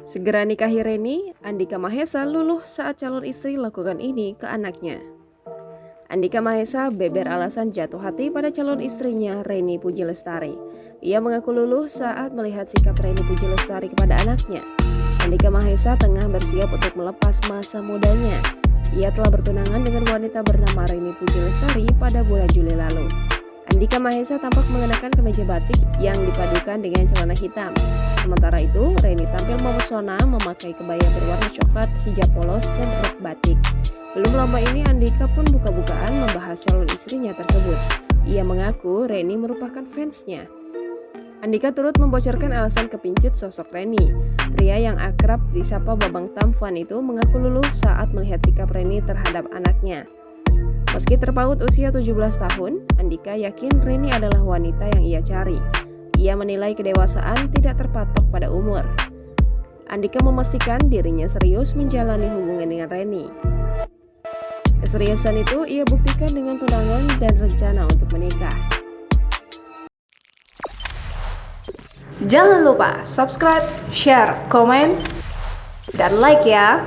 Segera nikahi Reni, Andika Mahesa luluh saat calon istri lakukan ini ke anaknya. Andika Mahesa beber alasan jatuh hati pada calon istrinya Reni Puji Lestari. Ia mengaku luluh saat melihat sikap Reni Puji Lestari kepada anaknya. Andika Mahesa tengah bersiap untuk melepas masa mudanya. Ia telah bertunangan dengan wanita bernama Reni Puji Lestari pada bulan Juli lalu. Andika Mahesa tampak mengenakan kemeja batik yang dipadukan dengan celana hitam. Sementara itu, Reni tampil memesona memakai kebaya berwarna coklat, hijab polos, dan rok batik. Belum lama ini Andika pun buka-bukaan membahas calon istrinya tersebut. Ia mengaku Reni merupakan fansnya. Andika turut membocorkan alasan kepincut sosok Reni. Pria yang akrab disapa Babang Tampan itu mengaku luluh saat melihat sikap Reni terhadap anaknya. Meski terpaut usia 17 tahun, Andika yakin Reni adalah wanita yang ia cari. Ia menilai kedewasaan tidak terpatok pada umur. Andika memastikan dirinya serius menjalani hubungan dengan Reni. Keseriusan itu ia buktikan dengan tunangan dan rencana untuk menikah. Jangan lupa subscribe, share, komen, dan like ya!